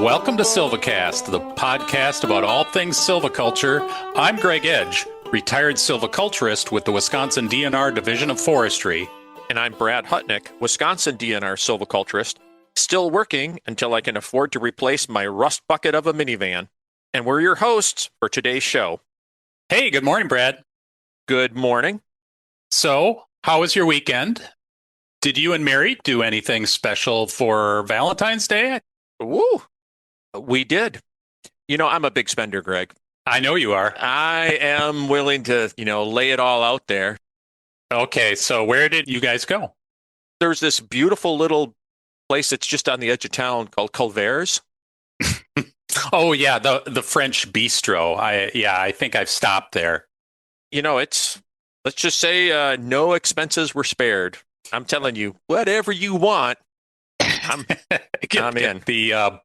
Welcome to SilviCast, the podcast about all things silviculture. I'm Greg Edge, retired silviculturist with the Wisconsin DNR Division of Forestry. And I'm Brad Hutnick, Wisconsin DNR silviculturist, still working until I can afford to replace my rust bucket of a minivan. And we're your hosts for today's show. Hey, good morning, Brad. Good morning. So, how was your weekend? Did you and Mary do anything special for Valentine's Day? Woo! We did. You know, I'm a big spender, Greg. I know you are. I am willing to, lay it all out there. Okay, so where did you guys go? There's this beautiful little place that's just on the edge of town called Culver's. Oh, yeah, the French bistro. I think I've stopped there. Let's just say no expenses were spared. I'm telling you, whatever you want, I'm in. The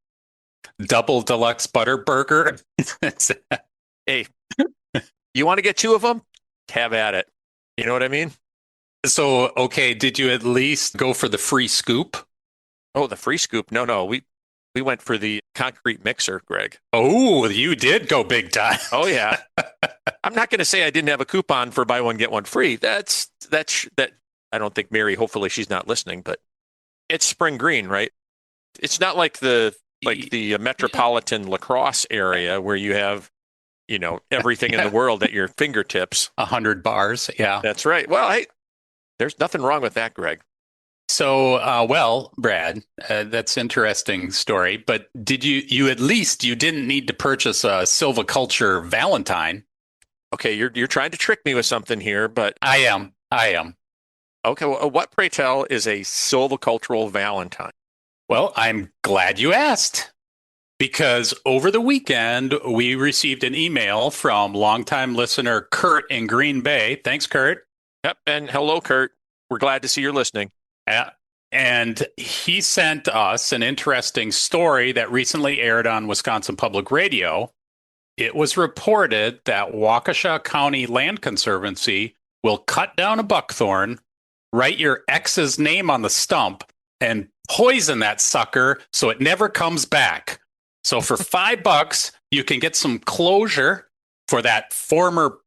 double deluxe butter burger. Hey, you want to get two of them? Have at it. You know what I mean? So, okay, did you at least go for the free scoop? Oh, the free scoop? No. We went for the concrete mixer, Greg. Oh, you did go big time. Oh, yeah. I'm not going to say I didn't have a coupon for buy one, get one free. That. I don't think Mary, hopefully she's not listening, but it's spring green, right? It's not like the metropolitan lacrosse area where you have, everything in the world at your fingertips. 100 bars. Yeah, that's right. Well, hey, there's nothing wrong with that, Greg. So, Brad, that's interesting story. But did you at least you didn't need to purchase a silviculture Valentine? Okay, you're trying to trick me with something here, but I am. Okay, well, what, pray tell, is a silvicultural Valentine? Well, I'm glad you asked, because over the weekend, we received an email from longtime listener Kurt in Green Bay. Thanks, Kurt. Yep, and hello, Kurt. We're glad to see you're listening. And he sent us an interesting story that recently aired on Wisconsin Public Radio. It was reported that Waukesha County Land Conservancy will cut down a buckthorn, write your ex's name on the stump, and poison that sucker so it never comes back. So for $5, you can get some closure for that former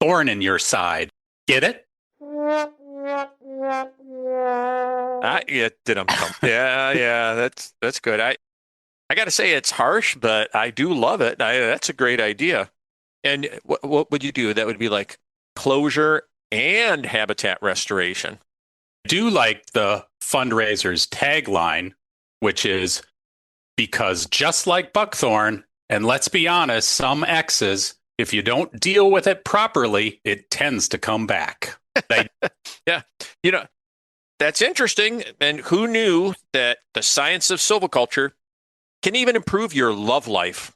thorn in your side. Get it? Yeah, that's good. I got to say it's harsh, but I do love it. That's a great idea. And what would you do? That would be like closure and habitat restoration. I do like the fundraiser's tagline, which is, because just like buckthorn, and let's be honest, some exes, if you don't deal with it properly, it tends to come back. Yeah. That's interesting. And who knew that the science of silviculture can even improve your love life?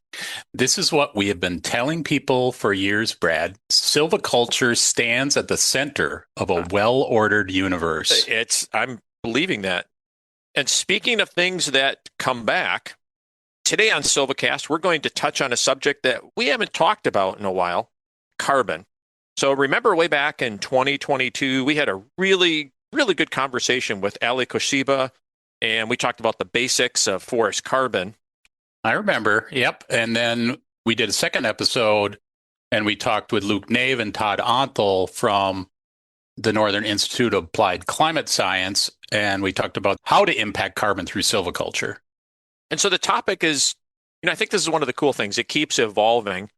This is what we have been telling people for years, Brad. Silviculture stands at the center of a well-ordered universe. I'm believing that. And speaking of things that come back, today on SilviCast, we're going to touch on a subject that we haven't talked about in a while, carbon. So remember way back in 2022, we had a really, really good conversation with Ali Koshiba, and we talked about the basics of forest carbon. I remember, yep. And then we did a second episode, and we talked with Luke Nave and Todd Onthal from the Northern Institute of Applied Climate Science, and we talked about how to impact carbon through silviculture. And so the topic is, I think this is one of the cool things. It keeps evolving.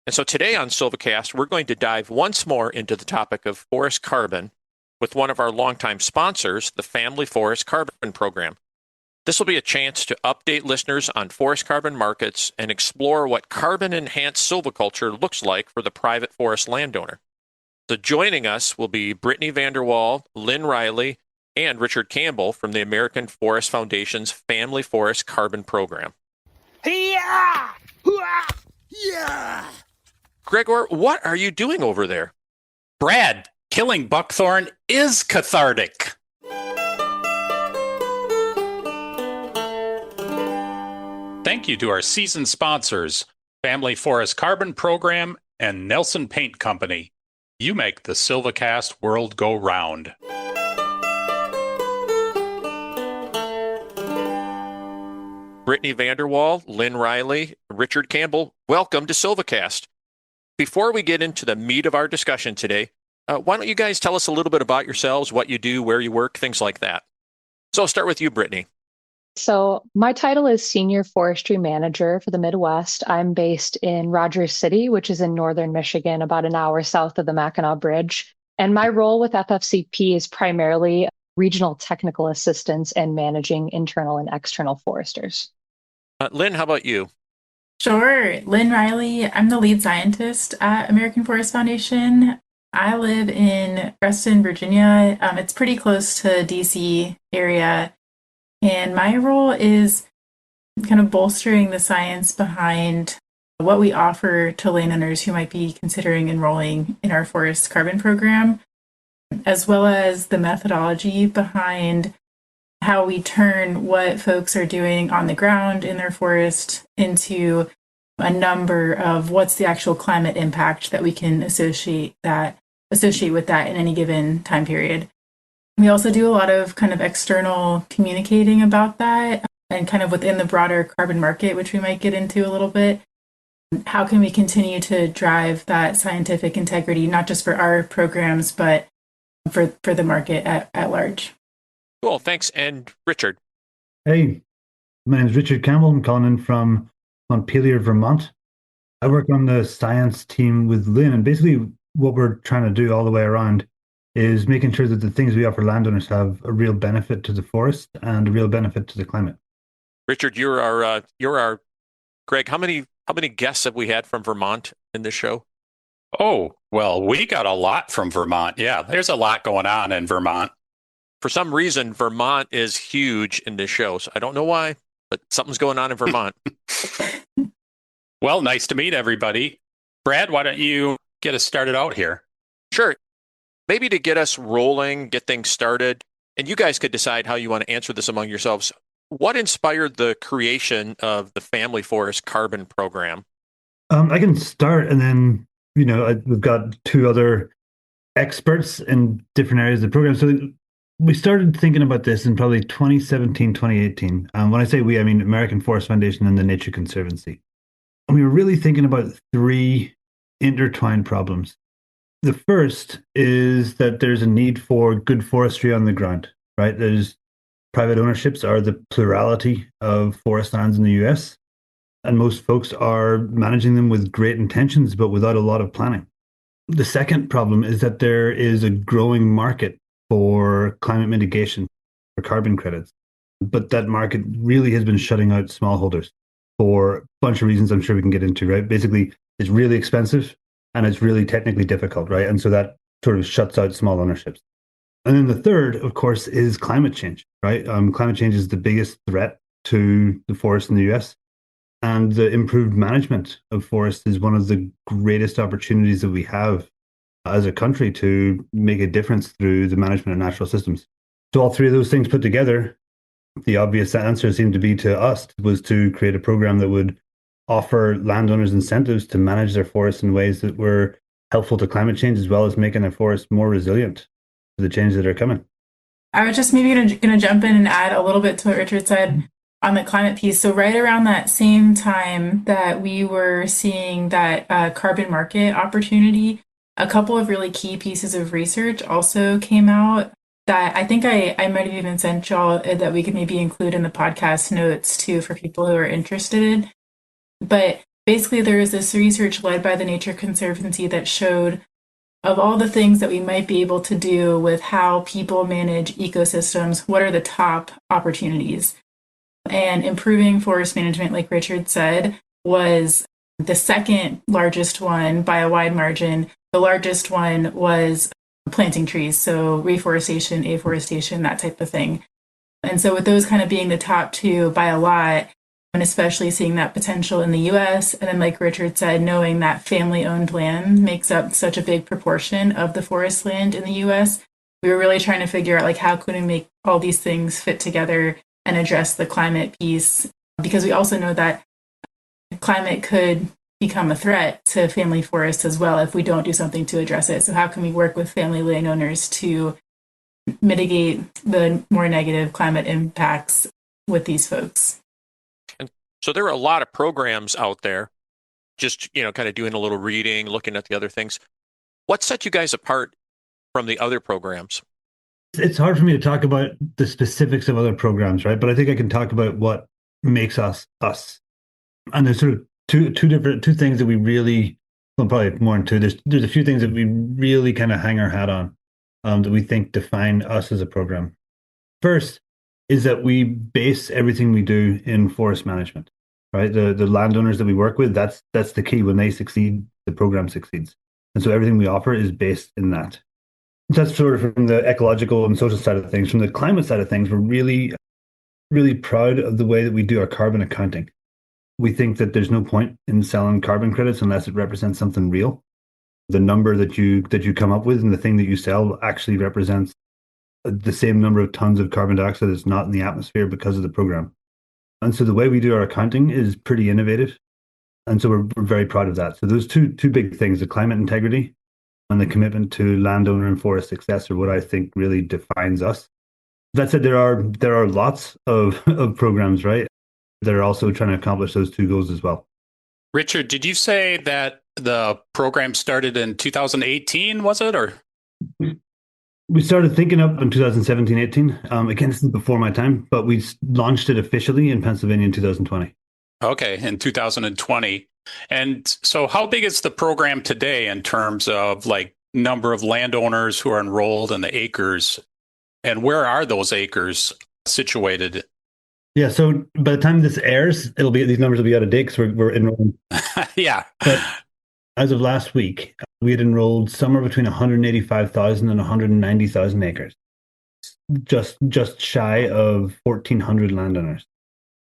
And so today on SilviCast, we're going to dive once more into the topic of forest carbon with one of our longtime sponsors, the Family Forest Carbon Program. This will be a chance to update listeners on forest carbon markets and explore what carbon-enhanced silviculture looks like for the private forest landowner. So joining us will be Brittany VanderWall, Lynn Riley, and Richard Campbell from the American Forest Foundation's Family Forest Carbon Program. Yeah! Yeah! Gregor, what are you doing over there? Brad, killing buckthorn is cathartic. Thank you to our season sponsors, Family Forest Carbon Program and Nelson Paint Company. You make the SilviCast world go round. Brittany VanderWall, Lynn Riley, Richard Campbell, welcome to SilviCast. Before we get into the meat of our discussion today, why don't you guys tell us a little bit about yourselves, what you do, where you work, things like that. So I'll start with you, Brittany. So my title is Senior Forestry Manager for the Midwest. I'm based in Rogers City, which is in northern Michigan, about an hour south of the Mackinac Bridge. And my role with FFCP is primarily regional technical assistance and managing internal and external foresters. Lynn, how about you? Sure. Lynn Riley. I'm the lead scientist at American Forest Foundation. I live in Reston, Virginia. It's pretty close to DC area. And my role is kind of bolstering the science behind what we offer to landowners who might be considering enrolling in our forest carbon program, as well as the methodology behind how we turn what folks are doing on the ground in their forest into a number of what's the actual climate impact that we can associate with that in any given time period. We also do a lot of kind of external communicating about that and kind of within the broader carbon market, which we might get into a little bit. How can we continue to drive that scientific integrity, not just for our programs, but for the market at large? Cool, thanks. And Richard. Hey, my name is Richard Campbell. I'm calling in from Montpelier, Vermont. I work on the science team with Lynn, and basically what we're trying to do all the way around is making sure that the things we offer landowners have a real benefit to the forest and a real benefit to the climate. Richard, you're our Greg. How many guests have we had from Vermont in this show? Oh, well, we got a lot from Vermont. Yeah, there's a lot going on in Vermont. For some reason, Vermont is huge in this show. So I don't know why, but something's going on in Vermont. Well, nice to meet everybody. Brad, why don't you get us started out here? Sure. Maybe to get us rolling, get things started, and you guys could decide how you want to answer this among yourselves. What inspired the creation of the Family Forest Carbon Program? I can start, and then, we've got two other experts in different areas of the program. So we started thinking about this in probably 2017, 2018. When I say we, I mean American Forest Foundation and the Nature Conservancy. And we were really thinking about three intertwined problems. The first is that there's a need for good forestry on the ground, right? There's private ownerships are the plurality of forest lands in the US, and most folks are managing them with great intentions, but without a lot of planning. The second problem is that there is a growing market for climate mitigation, for carbon credits, but that market really has been shutting out smallholders for a bunch of reasons I'm sure we can get into, right? Basically, it's really expensive and it's really technically difficult, right? And so that sort of shuts out small ownerships. And then the third, of course, is climate change, right? Climate change is the biggest threat to the forest in the US. And the improved management of forests is one of the greatest opportunities that we have as a country to make a difference through the management of natural systems. So all three of those things put together, the obvious answer seemed to be to us was to create a program that would offer landowners incentives to manage their forests in ways that were helpful to climate change, as well as making their forests more resilient to the changes that are coming. I was just maybe going to jump in and add a little bit to what Richard said on the climate piece. So right around that same time that we were seeing that carbon market opportunity, a couple of really key pieces of research also came out that I think I might have even sent y'all that we could maybe include in the podcast notes too for people who are interested. But basically there was this research led by the Nature Conservancy that showed of all the things that we might be able to do with how people manage ecosystems, what are the top opportunities? And improving forest management, like Richard said, was the second largest one by a wide margin. The largest one was planting trees, so reforestation, afforestation, that type of thing. And so with those kind of being the top two by a lot, and especially seeing that potential in the US, and then like Richard said, knowing that family-owned land makes up such a big proportion of the forest land in the US, we were really trying to figure out like how could we make all these things fit together and address the climate piece, because we also know that climate could become a threat to family forests as well if we don't do something to address it. So how can we work with family landowners to mitigate the more negative climate impacts with these folks? So there are a lot of programs out there, just, kind of doing a little reading, looking at the other things. What set you guys apart from the other programs? It's hard for me to talk about the specifics of other programs, right? But I think I can talk about what makes us us. And there's sort of two things that we really, well, probably more than two. There's a few things that we really kind of hang our hat on, that we think define us as a program. First is that we base everything we do in forest management, right? The landowners that we work with, that's the key. When they succeed, the program succeeds. And so everything we offer is based in that. That's sort of from the ecological and social side of things. From the climate side of things, we're really, really proud of the way that we do our carbon accounting. We think that there's no point in selling carbon credits unless it represents something real. The number that you come up with and the thing that you sell actually represents the same number of tons of carbon dioxide that's not in the atmosphere because of the program. And so the way we do our accounting is pretty innovative. And so we're very proud of that. So those two big things, the climate integrity and the commitment to landowner and forest success, are what I think really defines us. That said, there are lots of programs, right? That are also trying to accomplish those two goals as well. Richard, did you say that the program started in 2018, was it? Or we started thinking up in 2017-18. Again, this is before my time, but we launched it officially in Pennsylvania in 2020. Okay, in 2020. And so how big is the program today in terms of like number of landowners who are enrolled and the acres? And where are those acres situated? Yeah, so by the time this airs, these numbers will be out of date because we're enrolling. Yeah. But as of last week, we had enrolled somewhere between 185,000 and 190,000 acres, just shy of 1,400 landowners.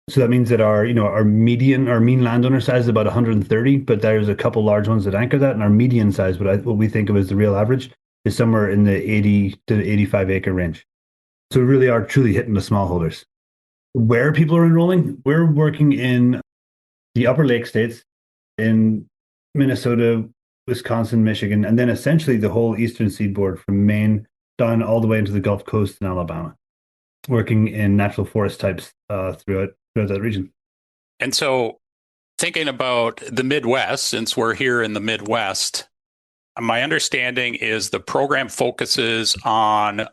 So that means that our mean landowner size is about 130, but there's a couple large ones that anchor that, and our median size, what we think of as the real average, is somewhere in the 80 to 85 acre range. So we really are truly hitting the smallholders. Where people are enrolling, we're working in the Upper Lake states, in Minnesota, Wisconsin, Michigan, and then essentially the whole eastern seaboard from Maine down all the way into the Gulf Coast in Alabama, working in natural forest types throughout that region. And so thinking about the Midwest, since we're here in the Midwest, my understanding is the program focuses on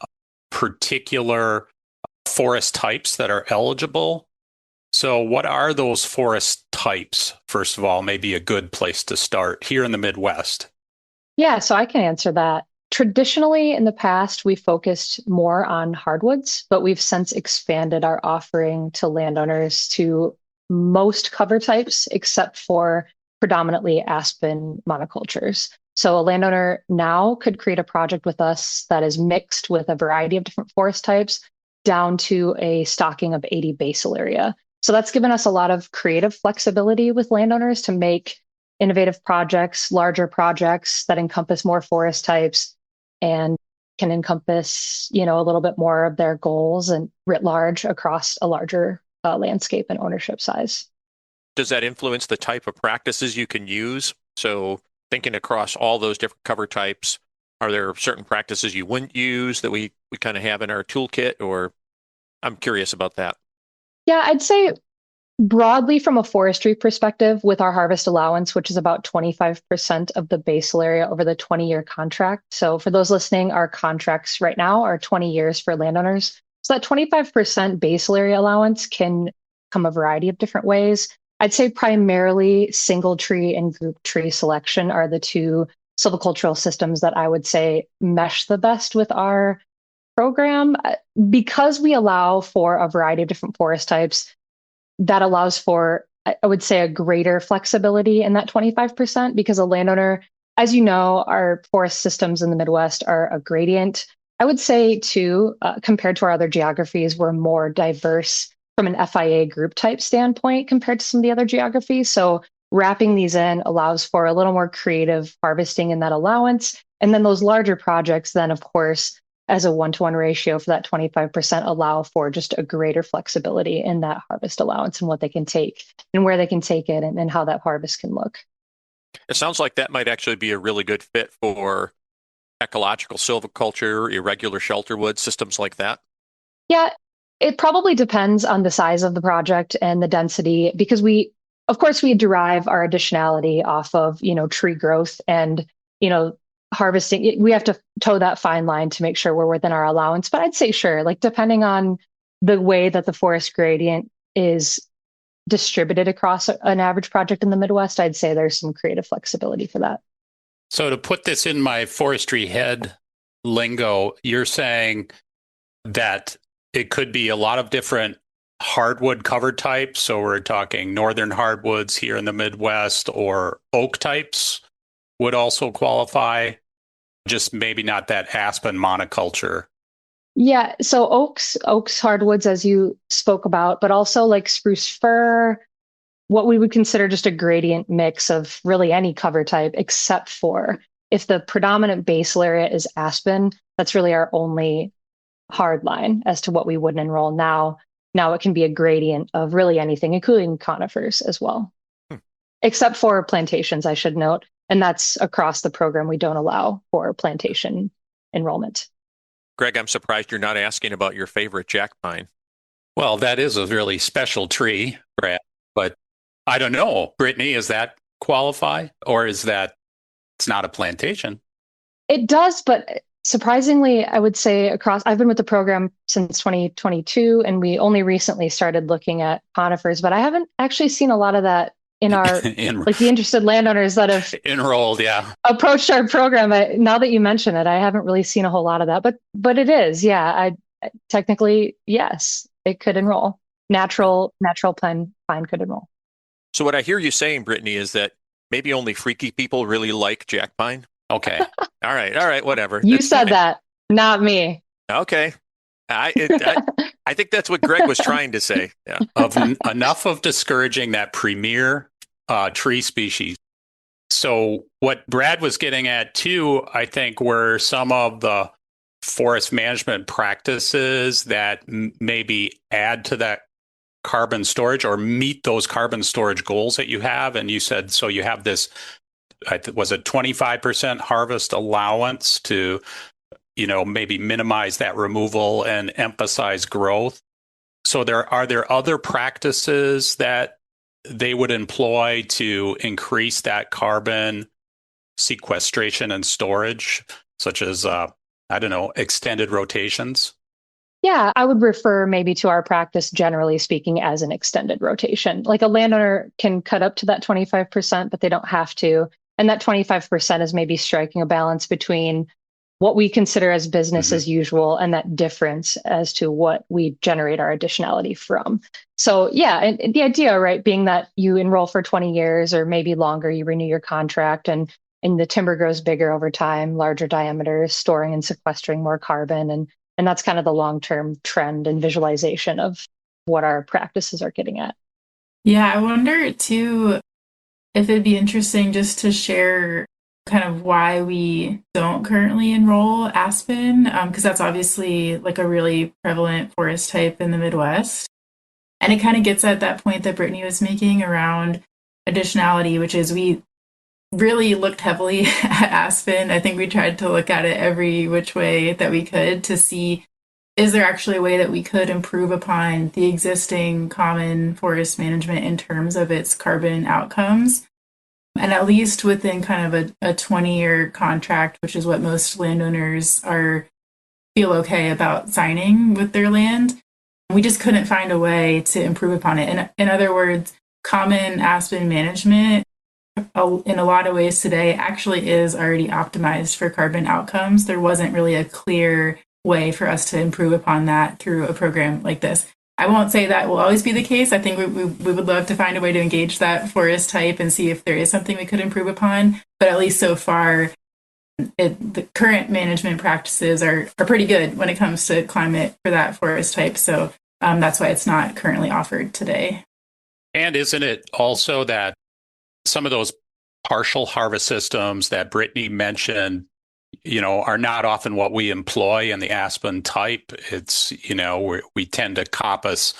particular forest types that are eligible. So what are those forest types? First of all, maybe a good place to start here in the Midwest. Yeah, so I can answer that. Traditionally, in the past, we focused more on hardwoods, but we've since expanded our offering to landowners to most cover types, except for predominantly aspen monocultures. So a landowner now could create a project with us that is mixed with a variety of different forest types down to a stocking of 80 basal area. So that's given us a lot of creative flexibility with landowners to make innovative projects, larger projects that encompass more forest types and can encompass, a little bit more of their goals and writ large across a larger landscape and ownership size. Does that influence the type of practices you can use? So thinking across all those different cover types, are there certain practices you wouldn't use that we kind of have in our toolkit? Or I'm curious about that. Yeah, I'd say broadly from a forestry perspective, with our harvest allowance, which is about 25% of the basal area over the 20-year contract. So for those listening, our contracts right now are 20 years for landowners. So that 25% basal area allowance can come a variety of different ways. I'd say primarily single tree and group tree selection are the two silvicultural systems that I would say mesh the best with our program. Because we allow for a variety of different forest types, that allows for, I would say, a greater flexibility in that 25%, because a landowner, as you know, our forest systems in the Midwest are a gradient. I would say, too, compared to our other geographies, we're more diverse from an FIA group type standpoint compared to some of the other geographies. So wrapping these in allows for a little more creative harvesting in that allowance. And then those larger projects, then, of course, as a 1-to-1 ratio for that 25%, allow for just a greater flexibility in that harvest allowance and what they can take and where they can take it and how that harvest can look. It sounds like that might actually be a really good fit for ecological silviculture, irregular shelterwood, systems like that. Yeah, It probably depends on the size of the project and the density because of course, we derive our additionality off of, tree growth and, harvesting. We have to toe that fine line to make sure we're within our allowance. But I'd say sure, like depending on the way that the forest gradient is distributed across an average project in the Midwest, I'd say there's some creative flexibility for that. So to put this in my forestry head lingo, you're saying that it could be a lot of different hardwood cover types. So we're talking northern hardwoods here in the Midwest, or oak types would also qualify, just maybe not that aspen monoculture. Yeah, so oaks, hardwoods, as you spoke about, but also like spruce fir, what we would consider just a gradient mix of really any cover type, except for if the predominant basal area is aspen, that's really our only hard line as to what we would enroll now. Now it can be a gradient of really anything, including conifers as well, except for plantations, I should note. And that's across the program. We don't allow for plantation enrollment. Greg, I'm surprised you're not asking about your favorite jack pine. Well, that is a really special tree, Brad, but I don't know. Brittany, does that qualify, or is that it's not a plantation? It does, but surprisingly, I would say I've been with the program since 2022, and we only recently started looking at conifers, but I haven't actually seen a lot of that in our, like the interested landowners that have enrolled, approached our program. Now that you mention it, I haven't really seen a whole lot of that, but it is, I technically, yes, it could enroll. Natural pine could enroll. So what I hear you saying, Brittany, is that maybe only freaky people really like jack pine. Okay. All right, whatever. You said that, not me. Okay. I think that's what Greg was trying to say. Yeah. Enough of discouraging that premier tree species. So what Brad was getting at too, I think, were some of the forest management practices that maybe add to that carbon storage or meet those carbon storage goals that you have. And you said, so you have this, was it 25% harvest allowance to, maybe minimize that removal and emphasize growth. So are there other practices that they would employ to increase that carbon sequestration and storage, such as, extended rotations? Yeah, I would refer maybe to our practice, generally speaking, as an extended rotation. Like a landowner can cut up to that 25%, but they don't have to. And that 25% is maybe striking a balance between what we consider as business as usual and that difference as to what we generate our additionality from. So yeah, and the idea, right, being that you enroll for 20 years or maybe longer, you renew your contract and the timber grows bigger over time, larger diameters, storing and sequestering more carbon. And that's kind of the long-term trend and visualization of what our practices are getting at. Yeah, I wonder too if it'd be interesting just to share kind of why we don't currently enroll aspen, because that's obviously like a really prevalent forest type in the Midwest. And it kind of gets at that point that Brittany was making around additionality, which is we really looked heavily at aspen. I think we tried to look at it every which way that we could to see, is there actually a way that we could improve upon the existing common forest management in terms of its carbon outcomes? And at least within kind of a 20-year contract, which is what most landowners feel okay about signing with their land, we just couldn't find a way to improve upon it. And in other words, common aspen management in a lot of ways today actually is already optimized for carbon outcomes. There wasn't really a clear way for us to improve upon that through a program like this. I won't say that will always be the case. I think we would love to find a way to engage that forest type and see if there is something we could improve upon. But at least so far, the current management practices are pretty good when it comes to climate for that forest type. So that's why it's not currently offered today. And isn't it also that some of those partial harvest systems that Brittany mentioned, are not often what we employ in the aspen type? It's, we tend to coppice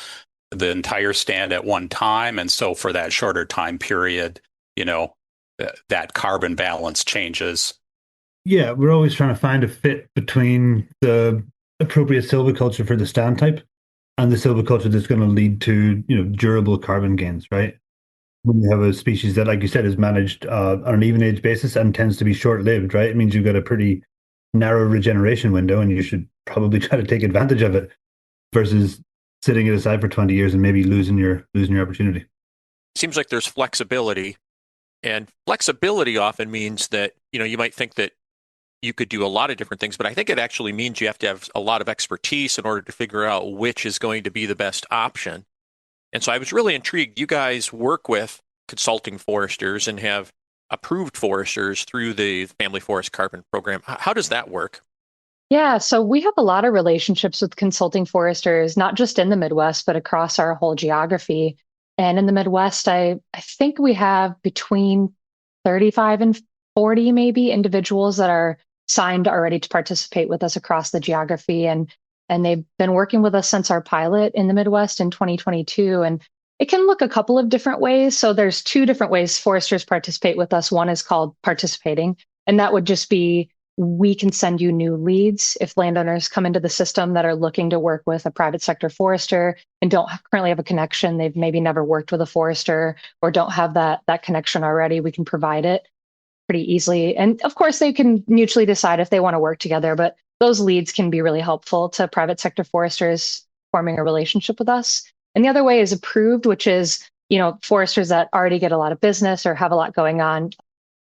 the entire stand at one time. And so for that shorter time period, that carbon balance changes. Yeah, we're always trying to find a fit between the appropriate silviculture for the stand type and the silviculture that's going to lead to, durable carbon gains, right? When you have a species that, like you said, is managed on an even age basis and tends to be short-lived, right? It means you've got a pretty narrow regeneration window, and you should probably try to take advantage of it versus sitting it aside for 20 years and maybe losing your opportunity. Seems like there's flexibility, and flexibility often means that, you might think that you could do a lot of different things, but I think it actually means you have to have a lot of expertise in order to figure out which is going to be the best option. And so I was really intrigued. You guys work with consulting foresters and have approved foresters through the Family Forest Carbon Program. How does that work? Yeah, so we have a lot of relationships with consulting foresters, not just in the Midwest, but across our whole geography. And in the Midwest, I think we have between 35 and 40 maybe individuals that are signed already to participate with us across the geography. And they've been working with us since our pilot in the Midwest in 2022. And it can look a couple of different ways. So there's two different ways foresters participate with us. One is called participating, and that would just be we can send you new leads if landowners come into the system that are looking to work with a private sector forester and don't currently have a connection. They've maybe never worked with a forester or don't have that connection already. We can provide it pretty easily. And of course, they can mutually decide if they want to work together, but those leads can be really helpful to private sector foresters forming a relationship with us. And the other way is approved, which is, foresters that already get a lot of business or have a lot going on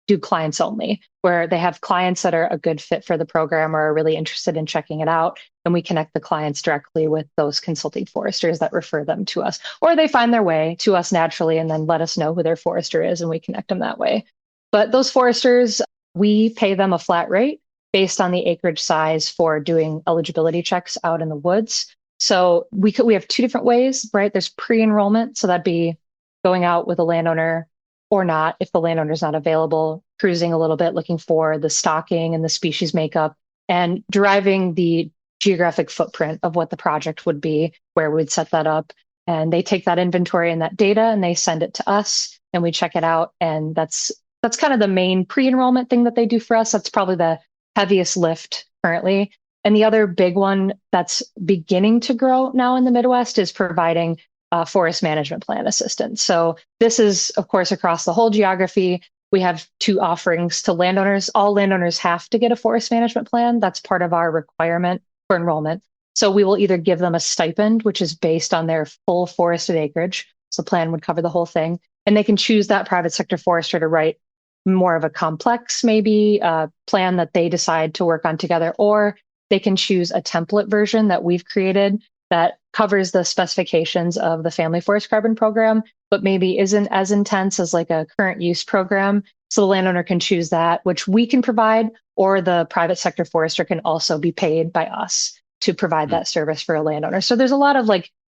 do clients only, where they have clients that are a good fit for the program or are really interested in checking it out. And we connect the clients directly with those consulting foresters that refer them to us, or they find their way to us naturally and then let us know who their forester is and we connect them that way. But those foresters, we pay them a flat rate based on the acreage size for doing eligibility checks out in the woods. So we have two different ways, right? There's pre-enrollment. So that'd be going out with a landowner or not, if the landowner's not available, cruising a little bit, looking for the stocking and the species makeup and deriving the geographic footprint of what the project would be, where we'd set that up. And they take that inventory and that data and they send it to us and we check it out. And that's kind of the main pre-enrollment thing that they do for us. That's probably the heaviest lift currently. And the other big one that's beginning to grow now in the Midwest is providing forest management plan assistance. So this is, of course, across the whole geography. We have two offerings to landowners. All landowners have to get a forest management plan. That's part of our requirement for enrollment. So we will either give them a stipend, which is based on their full forested acreage. So the plan would cover the whole thing. And they can choose that private sector forester to write more of a complex, maybe plan that they decide to work on together, or they can choose a template version that we've created that covers the specifications of the Family Forest Carbon Program, but maybe isn't as intense as like a current use program. So the landowner can choose that, which we can provide, or the private sector forester can also be paid by us to provide that service for a landowner. So there's a lot of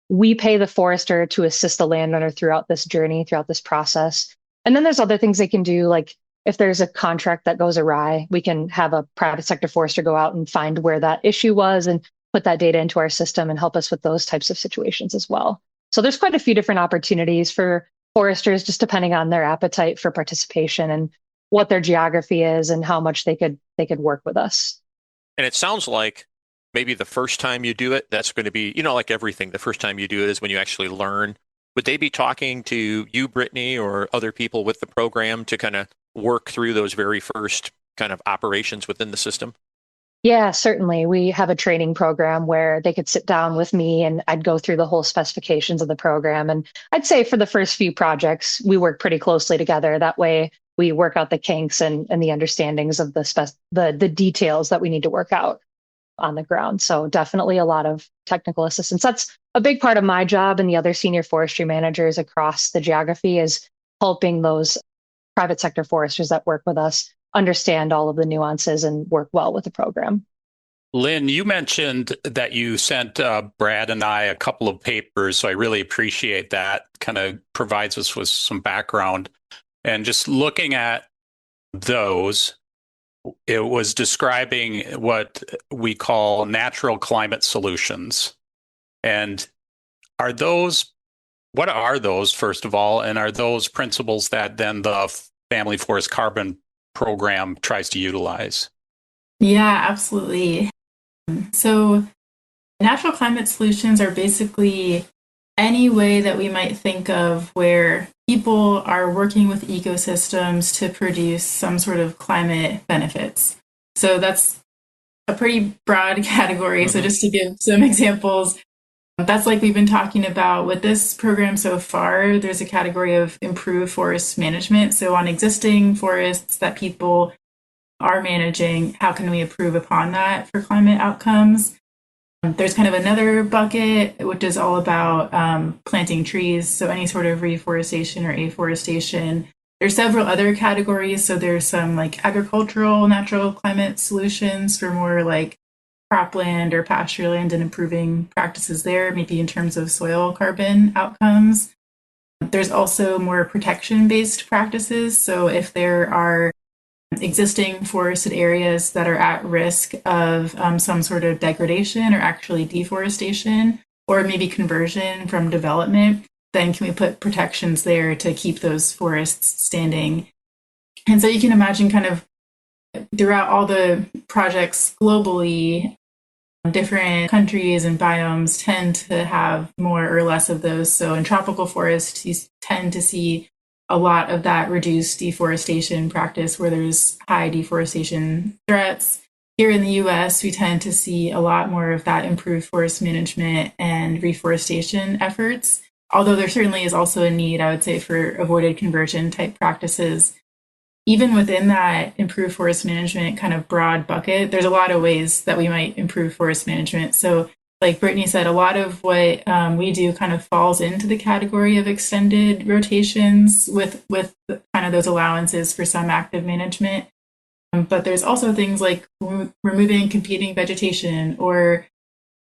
we pay the forester to assist the landowner throughout this journey, throughout this process. And then there's other things they can do, like if there's a contract that goes awry, we can have a private sector forester go out and find where that issue was and put that data into our system and help us with those types of situations as well. So there's quite a few different opportunities for foresters, just depending on their appetite for participation and what their geography is and how much they could work with us. And it sounds like maybe the first time you do it, that's going to be, like everything, the first time you do it is when you actually learn. Would they be talking to you, Brittany, or other people with the program to kind of work through those very first kind of operations within the system? Yeah, certainly. We have a training program where they could sit down with me and I'd go through the whole specifications of the program. And I'd say for the first few projects, we work pretty closely together. That way we work out the kinks and the understandings of the details that we need to work out on the ground. So definitely a lot of technical assistance. That's a big part of my job and the other senior forestry managers across the geography is helping those private sector foresters that work with us understand all of the nuances and work well with the program. Lynn, you mentioned that you sent Brad and I a couple of papers, so I really appreciate that. Kind of provides us with some background. And just looking at those, it was describing what we call natural climate solutions. And what are those, first of all, and are those principles that then the Family Forest Carbon Program tries to utilize? Yeah, absolutely. So Natural climate solutions are basically any way that we might think of where people are working with ecosystems to produce some sort of climate benefits. So that's a pretty broad category. So just to give some examples, that's like we've been talking about with this program so far. There's a category of improved forest management. So on existing forests that people are managing, how can we improve upon that for climate outcomes? There's kind of another bucket, which is all about planting trees. So any sort of reforestation or afforestation. There's several other categories. So there's some like agricultural natural climate solutions for more like cropland or pasture land and improving practices there, maybe in terms of soil carbon outcomes. There's also more protection-based practices. So if there are existing forested areas that are at risk of some sort of degradation or actually deforestation, or maybe conversion from development, then can we put protections there to keep those forests standing? And so you can imagine kind of throughout all the projects globally, different countries and biomes tend to have more or less of those. So in tropical forests, you tend to see a lot of that reduced deforestation practice where there's high deforestation threats. Here in the US, we tend to see a lot more of that improved forest management and reforestation efforts. Although there certainly is also a need, I would say, for avoided conversion type practices. Even within that improved forest management kind of broad bucket, there's a lot of ways that we might improve forest management. So like Brittany said, a lot of what we do kind of falls into the category of extended rotations with kind of those allowances for some active management. But there's also things like removing competing vegetation or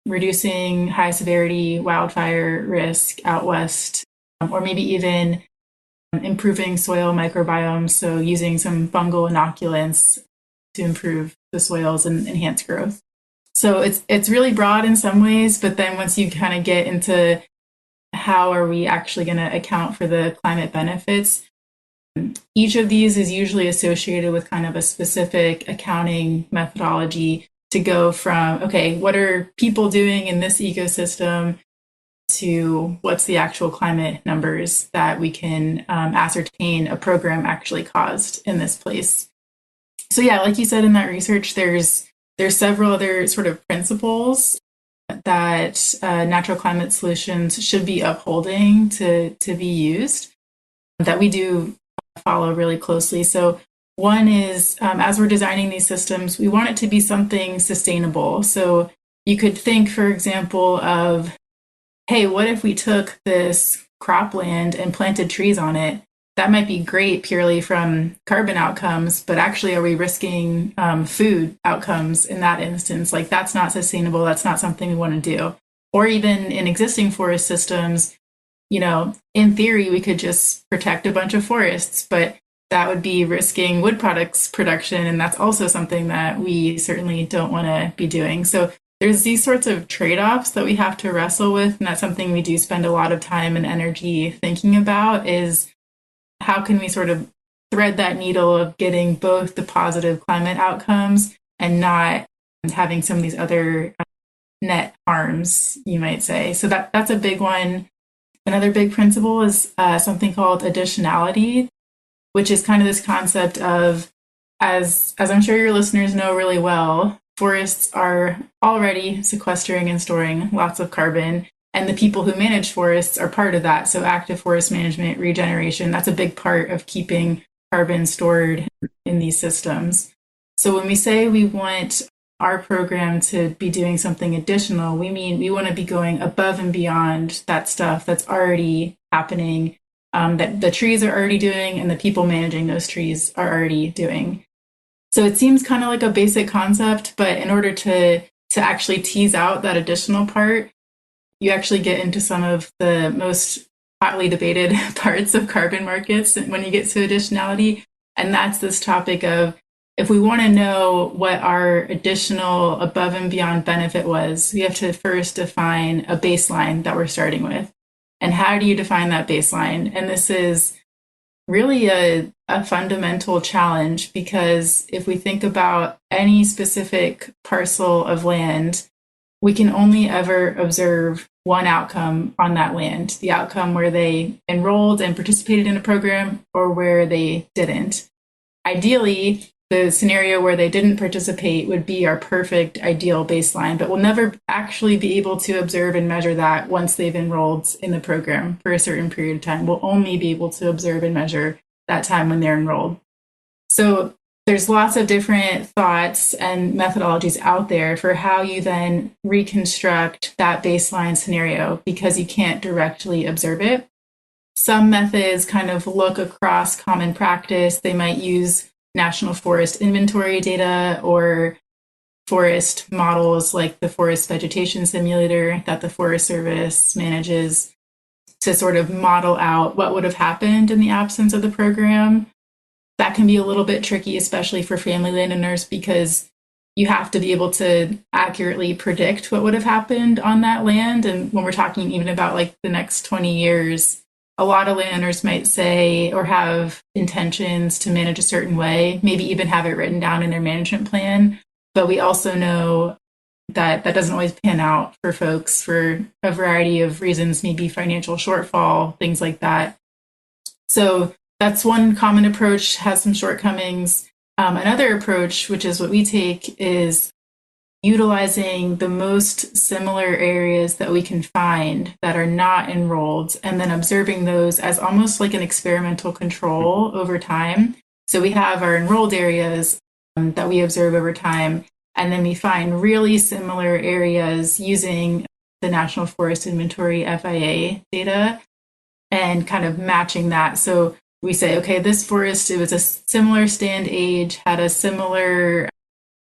reducing high severity wildfire risk out west, or maybe even improving soil microbiomes. So using some fungal inoculants to improve the soils and enhance growth. So it's really broad in some ways, but then once you kind of get into how are we actually going to account for the climate benefits, each of these is usually associated with kind of a specific accounting methodology to go from, okay, what are people doing in this ecosystem to what's the actual climate numbers that we can ascertain a program actually caused in this place. So yeah, like you said in that research, there's several other sort of principles that natural climate solutions should be upholding to be used that we do follow really closely. So one is, as we're designing these systems, we want it to be something sustainable. So you could think, for example, of, hey, what if we took this cropland and planted trees on it? That might be great purely from carbon outcomes, but actually are we risking food outcomes in that instance? Like that's not sustainable. That's not something we want to do. Or even in existing forest systems, you know, in theory, we could just protect a bunch of forests, but that would be risking wood products production. And that's also something that we certainly don't want to be doing. So there's these sorts of trade-offs that we have to wrestle with. And that's something we do spend a lot of time and energy thinking about is how can we sort of thread that needle of getting both the positive climate outcomes and not having some of these other net harms, you might say. So that's a big one. Another big principle is something called additionality, which is kind of this concept of, as I'm sure your listeners know really well, forests are already sequestering and storing lots of carbon. And the people who manage forests are part of that. So active forest management, regeneration, that's a big part of keeping carbon stored in these systems. So when we say we want our program to be doing something additional, we mean we want to be going above and beyond that stuff that's already happening, that the trees are already doing and the people managing those trees are already doing. So it seems kind of like a basic concept, but in order to actually tease out that additional part, you actually get into some of the most hotly debated parts of carbon markets when you get to additionality. And that's this topic of, if we want to know what our additional above and beyond benefit was, we have to first define a baseline that we're starting with. And how do you define that baseline? And this is really a fundamental challenge, because if we think about any specific parcel of land, we can only ever observe one outcome on that land, the outcome where they enrolled and participated in a program or where they didn't. Ideally, the scenario where they didn't participate would be our perfect ideal baseline, but we'll never actually be able to observe and measure that once they've enrolled in the program for a certain period of time. We'll only be able to observe and measure that time when they're enrolled. So there's lots of different thoughts and methodologies out there for how you then reconstruct that baseline scenario because you can't directly observe it. Some methods kind of look across common practice. They might use national forest inventory data or forest models like the forest vegetation simulator that the Forest Service manages to sort of model out what would have happened in the absence of the program. That can be a little bit tricky, especially for family landowners, because you have to be able to accurately predict what would have happened on that land. And when we're talking even about like the next 20 years, a lot of landowners might say or have intentions to manage a certain way, maybe even have it written down in their management plan. But we also know that that doesn't always pan out for folks for a variety of reasons, maybe financial shortfall, things like that. So that's one common approach, has some shortcomings. Another approach, which is what we take, is utilizing the most similar areas that we can find that are not enrolled, and then observing those as almost like an experimental control over time. So we have our enrolled areas that we observe over time, and then we find really similar areas using the National Forest Inventory FIA data and kind of matching that. So we say, okay, this forest, it was a similar stand age, had a similar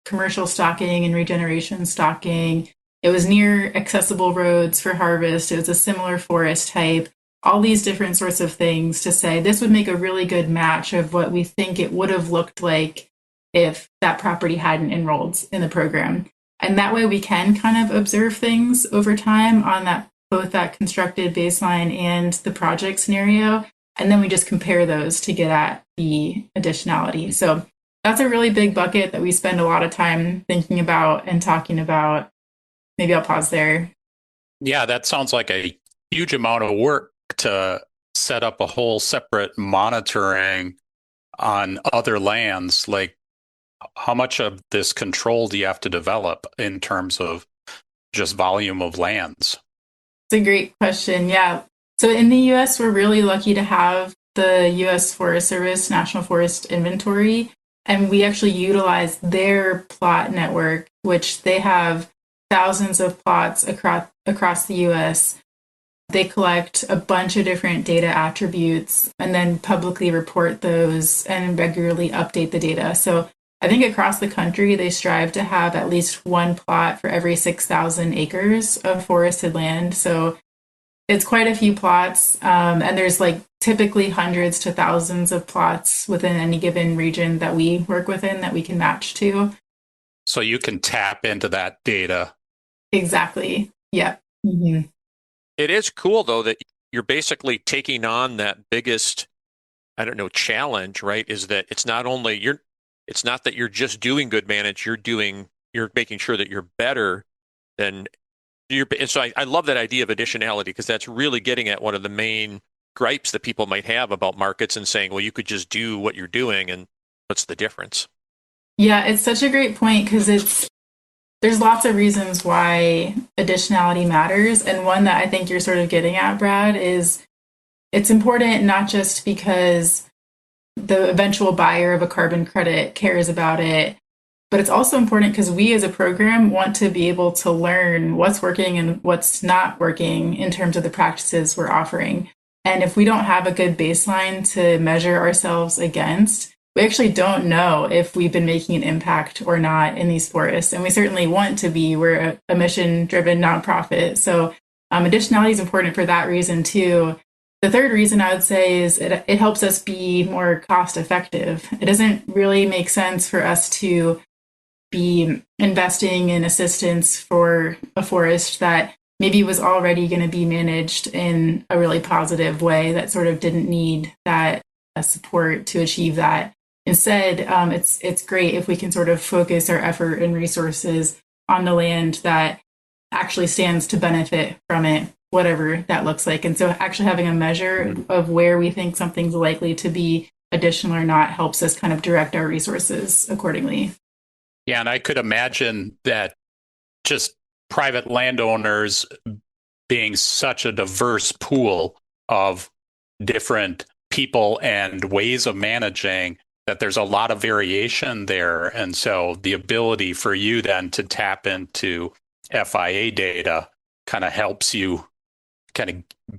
commercial stocking and regeneration stocking. It was near accessible roads for harvest. It was a similar forest type, all these different sorts of things to say this would make a really good match of what we think it would have looked like if that property hadn't enrolled in the program. And that way we can kind of observe things over time on that, both that constructed baseline and the project scenario. And then we just compare those to get at the additionality. So that's a really big bucket that we spend a lot of time thinking about and talking about. Maybe I'll pause there. Yeah, that sounds like a huge amount of work to set up a whole separate monitoring on other lands. Like, how much of this control do you have to develop in terms of just volume of lands? It's a great question. Yeah. So in the US, we're really lucky to have the US Forest Service National Forest Inventory. And we actually utilize their plot network, which they have thousands of plots across the US. They collect a bunch of different data attributes and then publicly report those and regularly update the data. So I think across the country, they strive to have at least one plot for every 6,000 acres of forested land. So it's quite a few plots, and there's like typically hundreds to thousands of plots within any given region that we work within that we can match to. So you can tap into that data. Exactly. Yeah. Mm-hmm. It is cool, though, that you're basically taking on that biggest, challenge, right? Is that it's not that you're just doing good manage, you're making sure that you're better than and so I love that idea of additionality, because that's really getting at one of the main gripes that people might have about markets and saying, well, you could just do what you're doing, and what's the difference? Yeah, it's such a great point, because there's lots of reasons why additionality matters. And one that I think you're sort of getting at, Brad, is it's important not just because the eventual buyer of a carbon credit cares about it, but it's also important because we as a program want to be able to learn what's working and what's not working in terms of the practices we're offering. And if we don't have a good baseline to measure ourselves against, we actually don't know if we've been making an impact or not in these forests. And we certainly want to be. We're a mission-driven nonprofit. So additionality is important for that reason too. The third reason I would say is it helps us be more cost effective. It doesn't really make sense for us to be investing in assistance for a forest that maybe was already going to be managed in a really positive way that sort of didn't need that support to achieve that. Instead, it's great if we can sort of focus our effort and resources on the land that actually stands to benefit from it, whatever that looks like. And so actually having a measure of where we think something's likely to be additional or not helps us kind of direct our resources accordingly. Yeah, and I could imagine that just private landowners being such a diverse pool of different people and ways of managing, that there's a lot of variation there. And so the ability for you then to tap into FIA data kind of helps you kind of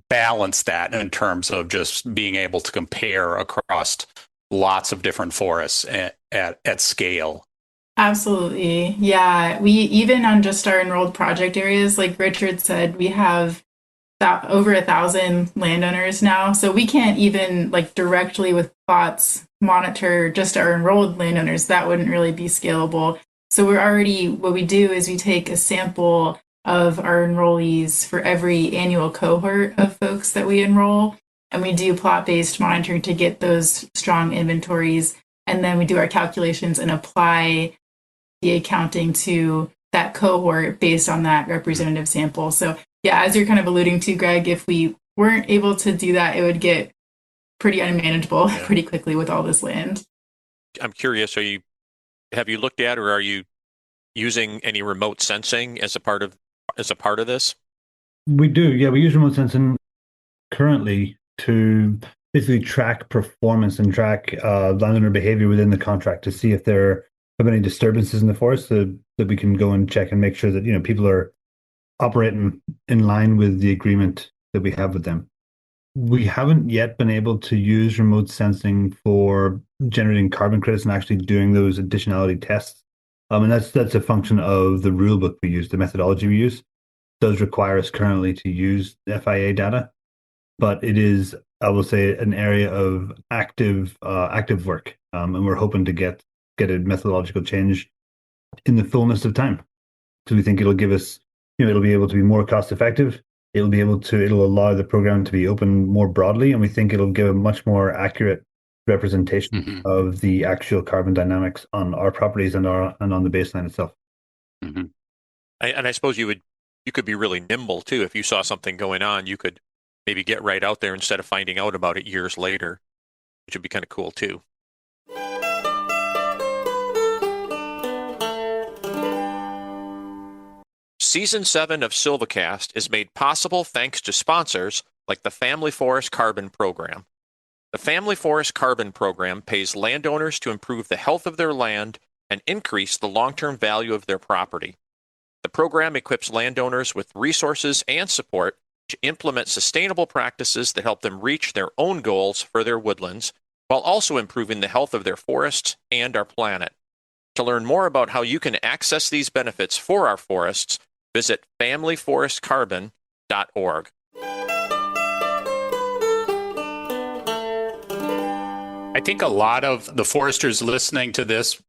balance that in terms of just being able to compare across lots of different forests at scale. Absolutely. Yeah. We even on just our enrolled project areas, like Richard said, we have over 1,000 landowners now. So we can't even like directly with bots monitor just our enrolled landowners. That wouldn't really be scalable. So what we do is we take a sample of our enrollees for every annual cohort of folks that we enroll. And we do plot-based monitoring to get those strong inventories. And then we do our calculations and apply the accounting to that cohort based on that representative sample. So yeah, as you're kind of alluding to, Greg, if we weren't able to do that, it would get pretty unmanageable pretty quickly with all this land. I'm curious, have you looked at or are you using any remote sensing as a part of this? We do, yeah. We use remote sensing currently to basically track performance and track landowner behavior within the contract to see if there have any disturbances in the forest that we can go and check and make sure that people are operating in line with the agreement that we have with them. We haven't yet been able to use remote sensing for generating carbon credits and actually doing those additionality tests. And that's a function of the rule book we use, the methodology we use. It does require us currently to use FIA data, but it is, I will say, an area of active work, and we're hoping to get a methodological change in the fullness of time. So we think it'll give us, it'll be able to be more cost effective. It'll allow the program to be open more broadly, and we think it'll give a much more accurate representation of the actual carbon dynamics on our properties and on the baseline itself. Mm-hmm. And I suppose you could be really nimble too. If you saw something going on, you could maybe get right out there instead of finding out about it years later, which would be kind of cool too. Season 7 of SilviCast is made possible thanks to sponsors like the Family Forest Carbon Program. The Family Forest Carbon Program pays landowners to improve the health of their land and increase the long-term value of their property. The program equips landowners with resources and support to implement sustainable practices that help them reach their own goals for their woodlands, while also improving the health of their forests and our planet. To learn more about how you can access these benefits for our forests, visit familyforestcarbon.org. I think a lot of the foresters listening to this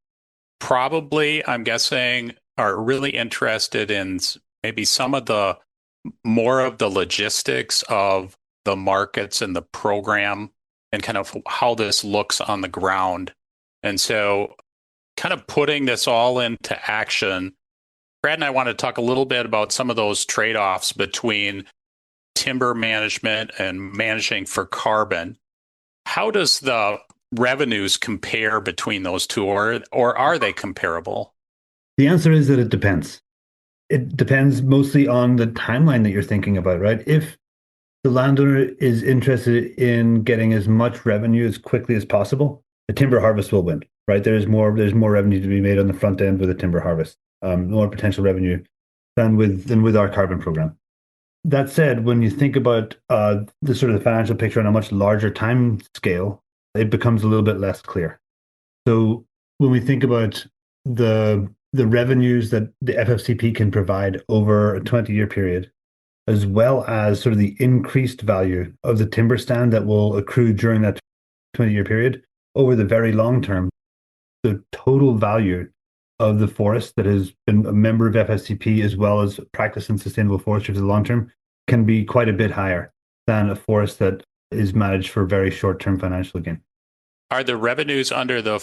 probably, I'm guessing, are really interested in maybe some of the more of the logistics of the markets and the program and kind of how this looks on the ground. And so kind of putting this all into action, Brad and I want to talk a little bit about some of those trade-offs between timber management and managing for carbon. How does the revenues compare between those two, or are they comparable? The answer is that it depends. It depends mostly on the timeline that you're thinking about, right? If the landowner is interested in getting as much revenue as quickly as possible, the timber harvest will win, right? There's more revenue to be made on the front end with a timber harvest, more potential revenue than with our carbon program. That said, when you think about the sort of the financial picture on a much larger time scale, it becomes a little bit less clear. So when we think about the revenues that the FFCP can provide over a 20-year period, as well as sort of the increased value of the timber stand that will accrue during that 20-year period over the very long term, the total value of the forest that has been a member of FFCP as well as practice in sustainable forestry for the long term can be quite a bit higher than a forest that is managed for very short-term financial gain. Are the revenues under the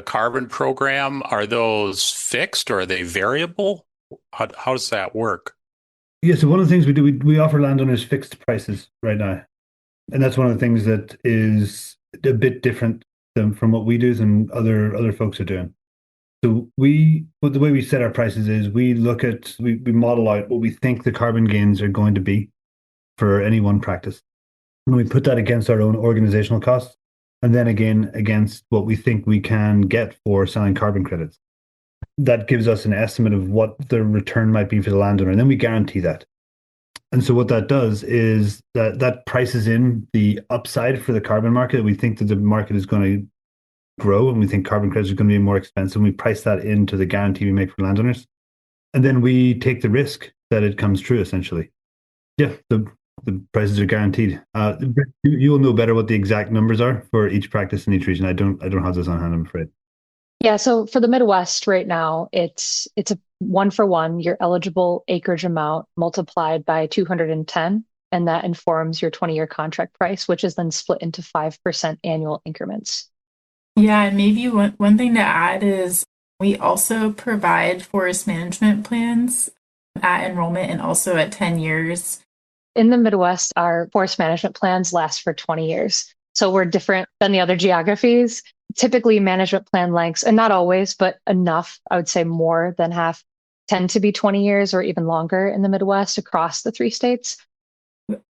carbon program, are those fixed or are they variable? How does that work? Yeah, so one of the things we do, we offer landowners fixed prices right now. And that's one of the things that is a bit different from what we do than other folks are doing. So but the way we set our prices is we we model out what we think the carbon gains are going to be for any one practice. And we put that against our own organizational costs, and then again against what we think we can get for selling carbon credits. That gives us an estimate of what the return might be for the landowner, and then we guarantee that. And so what that does is that prices in the upside for the carbon market. We think that the market is going to grow, and we think carbon credits are going to be more expensive. And we price that into the guarantee we make for landowners, and then we take the risk that it comes true. Essentially, yeah, the prices are guaranteed. You will know better what the exact numbers are for each practice in each region. I don't have this on hand, I'm afraid. Yeah, so for the Midwest right now, it's a 1-for-1, your eligible acreage amount multiplied by 210, and that informs your 20-year contract price, which is then split into 5% annual increments. Yeah, and maybe one thing to add is we also provide forest management plans at enrollment and also at 10 years. In the Midwest, our forest management plans last for 20 years. So we're different than the other geographies. Typically, management plan lengths, and not always, but enough, I would say more than half, tend to be 20 years or even longer in the Midwest across the 3 states.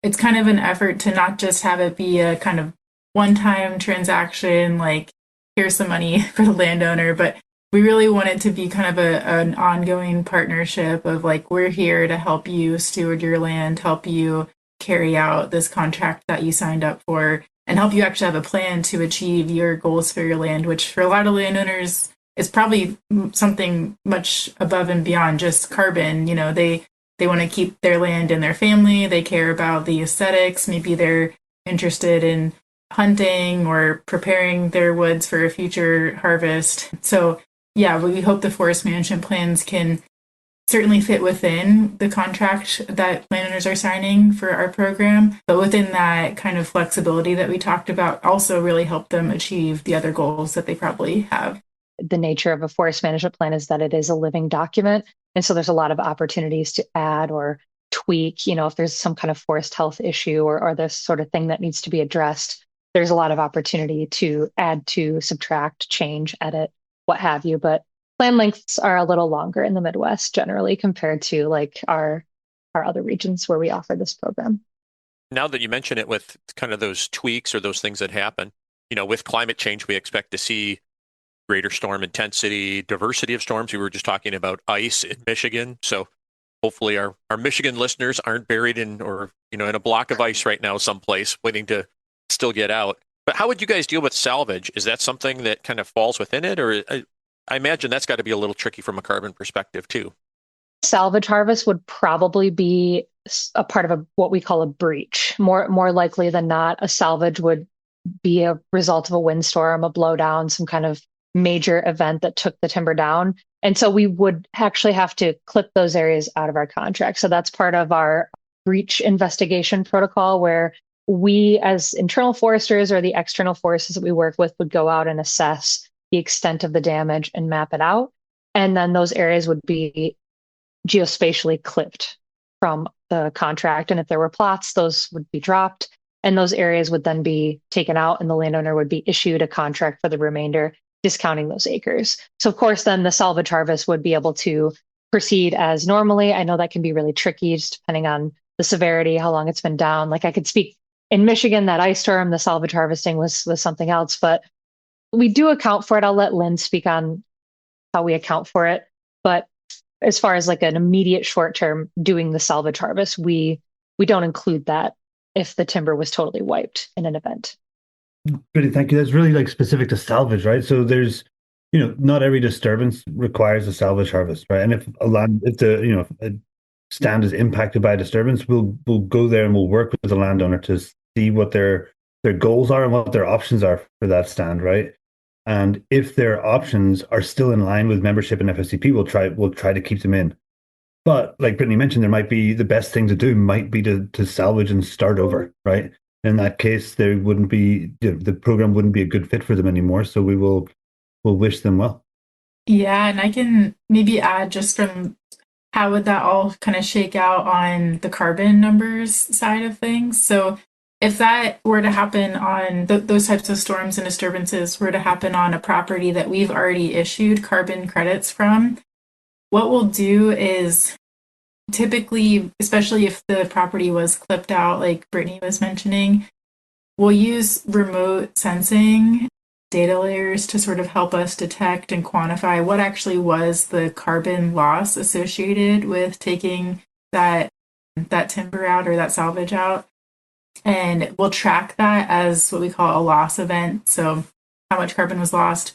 It's kind of an effort to not just have it be a kind of one-time transaction, like here's some money for the landowner, but we really want it to be kind of an ongoing partnership of like, we're here to help you steward your land, help you carry out this contract that you signed up for, and help you actually have a plan to achieve your goals for your land, which for a lot of landowners is probably something much above and beyond just carbon. You know, they want to keep their land in their family. They care about the aesthetics. Maybe they're interested in hunting or preparing their woods for a future harvest. So yeah, we hope the forest management plans can certainly fit within the contract that landowners are signing for our program, but within that kind of flexibility that we talked about, also really help them achieve the other goals that they probably have. The nature of a forest management plan is that it is a living document. And so there's a lot of opportunities to add or tweak, if there's some kind of forest health issue or this sort of thing that needs to be addressed, there's a lot of opportunity to add to, subtract, change, edit, what have you. But plan lengths are a little longer in the Midwest generally compared to like our other regions where we offer this program. Now that you mention it, with kind of those tweaks or those things that happen, with climate change, we expect to see greater storm intensity, diversity of storms. We were just talking about ice in Michigan. So hopefully our Michigan listeners aren't buried in a block of ice right now someplace waiting to still get out. But how would you guys deal with salvage? Is that something that kind of falls within it? Or I imagine that's got to be a little tricky from a carbon perspective too. Salvage harvest would probably be a part of what we call a breach. More likely than not, a salvage would be a result of a windstorm, a blowdown, some kind of major event that took the timber down. And so we would actually have to clip those areas out of our contract. So that's part of our breach investigation protocol, where we as internal foresters or the external foresters that we work with would go out and assess the extent of the damage and map it out. And then those areas would be geospatially clipped from the contract. And if there were plots, those would be dropped and those areas would then be taken out and the landowner would be issued a contract for the remainder, discounting those acres. So of course, then the salvage harvest would be able to proceed as normally. I know that can be really tricky just depending on the severity, how long it's been down. Like I could speak in Michigan, that ice storm, the salvage harvesting was something else, but we do account for it. I'll let Lynn speak on how we account for it. But as far as like an immediate short term doing the salvage harvest, we don't include that if the timber was totally wiped in an event. Brittany, thank you. That's really like specific to salvage, right? So there's, not every disturbance requires a salvage harvest, right? And if a stand is impacted by a disturbance, we'll go there and we'll work with the landowner to see what their goals are and what their options are for that stand, right? And if their options are still in line with membership in FSCP, we'll try to keep them in. But like Brittany mentioned, there might be the best thing to do might be to salvage and start over, right? In that case, there wouldn't be the program wouldn't be a good fit for them anymore. So we'll wish them well. Yeah, and I can maybe add just from how would that all kind of shake out on the carbon numbers side of things? So if that were to happen on those types of storms and disturbances were to happen on a property that we've already issued carbon credits from, what we'll do is typically, especially if the property was clipped out, like Brittany was mentioning, we'll use remote sensing data layers to sort of help us detect and quantify what actually was the carbon loss associated with taking that timber out or that salvage out. And we'll track that as what we call a loss event. So how much carbon was lost.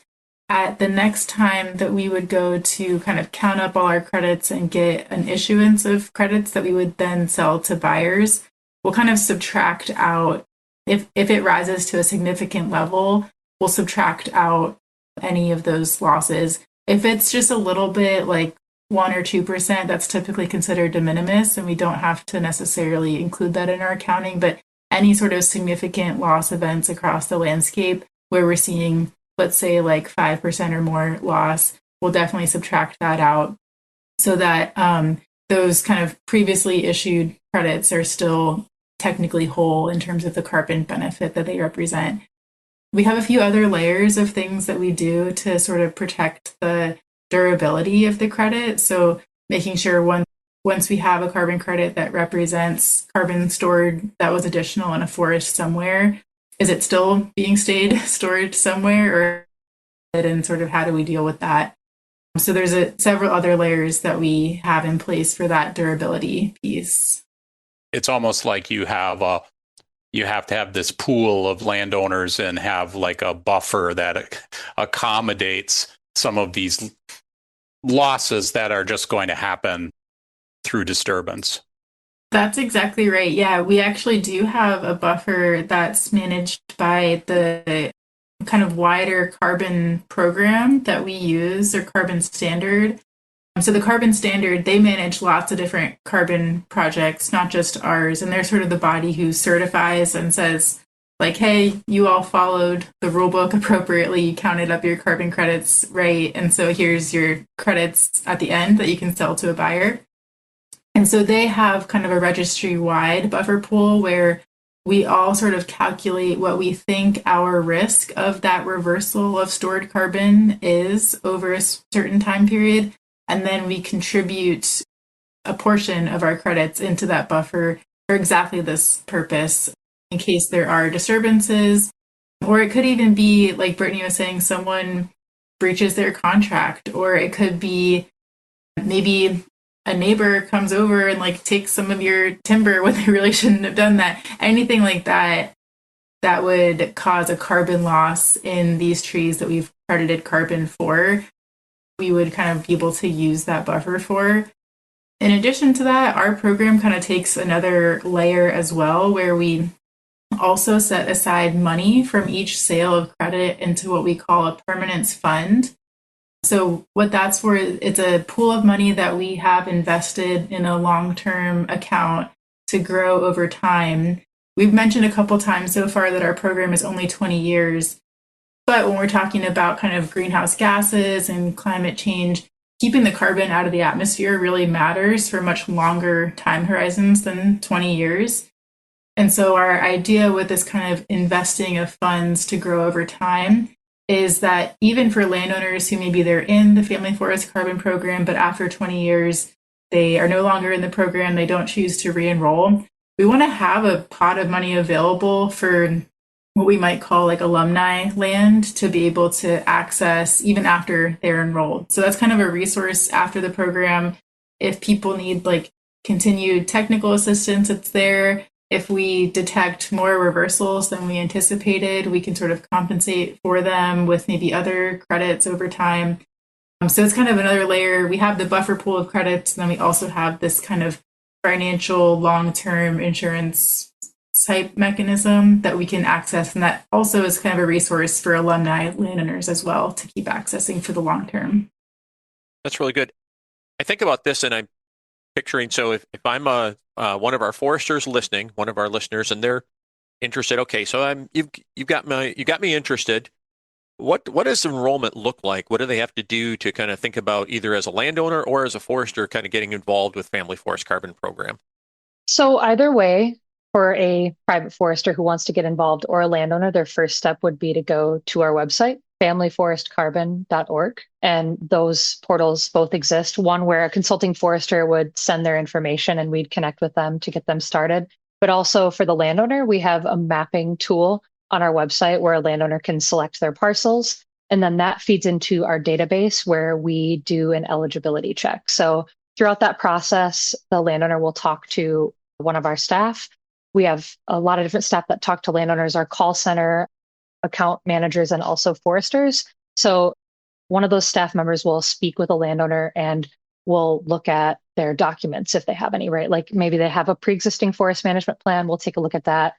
At the next time that we would go to kind of count up all our credits and get an issuance of credits that we would then sell to buyers, we'll kind of subtract out, if it rises to a significant level, we'll subtract out any of those losses. If it's just a little bit like 1 or 2%, that's typically considered de minimis, and we don't have to necessarily include that in our accounting. But any sort of significant loss events across the landscape where we're seeing, let's say, like 5% or more loss, we'll definitely subtract that out so that those kind of previously issued credits are still technically whole in terms of the carbon benefit that they represent. We have a few other layers of things that we do to sort of protect the durability of the credit. So making sure once we have a carbon credit that represents carbon stored that was additional in a forest somewhere, is it still being stored somewhere, or and sort of how do we deal with that? So there's several other layers that we have in place for that durability piece. It's almost like you have to have this pool of landowners and have like a buffer that accommodates some of these losses that are just going to happen through disturbance. That's exactly right. Yeah, we actually do have a buffer that's managed by the kind of wider carbon program that we use, or carbon standard. So the carbon standard, they manage lots of different carbon projects, not just ours. And they're sort of the body who certifies and says, like, hey, you all followed the rule book appropriately, you counted up your carbon credits right, and so here's your credits at the end that you can sell to a buyer. And so they have kind of a registry-wide buffer pool where we all sort of calculate what we think our risk of that reversal of stored carbon is over a certain time period. And then we contribute a portion of our credits into that buffer for exactly this purpose, in case there are disturbances. Or it could even be, like Brittany was saying, someone breaches their contract, or it could be maybe a neighbor comes over and like takes some of your timber when they really shouldn't have done that. Anything like that would cause a carbon loss in these trees that we've credited carbon for, we would kind of be able to use that buffer for. In addition to that, our program kind of takes another layer as well, where we also set aside money from each sale of credit into what we call a permanence fund. So what that's for, it's a pool of money that we have invested in a long-term account to grow over time. We've mentioned a couple times so far that our program is only 20 years, but when we're talking about kind of greenhouse gases and climate change, keeping the carbon out of the atmosphere really matters for much longer time horizons than 20 years. And so our idea with this kind of investing of funds to grow over time is that even for landowners who maybe they're in the family forest carbon program, but after 20 years, they are no longer in the program, they don't choose to re-enroll, we want to have a pot of money available for what we might call like alumni land to be able to access even after they're enrolled. So that's kind of a resource after the program. If people need like continued technical assistance, it's there. If we detect more reversals than we anticipated, we can sort of compensate for them with maybe other credits over time. So it's kind of another layer. We have the buffer pool of credits, and then we also have this kind of financial long-term insurance type mechanism that we can access. And that also is kind of a resource for alumni landowners as well to keep accessing for the long term. That's really good. I think about this and I'm picturing, so if I'm one of our foresters listening, one of our listeners, and they're interested, okay, so you've got me interested. What does enrollment look like? What do they have to do to kind of think about either as a landowner or as a forester kind of getting involved with Family Forest Carbon Program? So either way, for a private forester who wants to get involved or a landowner, their first step would be to go to our website, familyforestcarbon.org. And those portals both exist. One where a consulting forester would send their information and we'd connect with them to get them started. But also for the landowner, we have a mapping tool on our website where a landowner can select their parcels. And then that feeds into our database where we do an eligibility check. So throughout that process, the landowner will talk to one of our staff. We have a lot of different staff that talk to landowners, our call center, account managers, and also foresters. So one of those staff members will speak with a landowner and will look at their documents if they have any, right? Like maybe they have a pre-existing forest management plan. We'll take a look at that.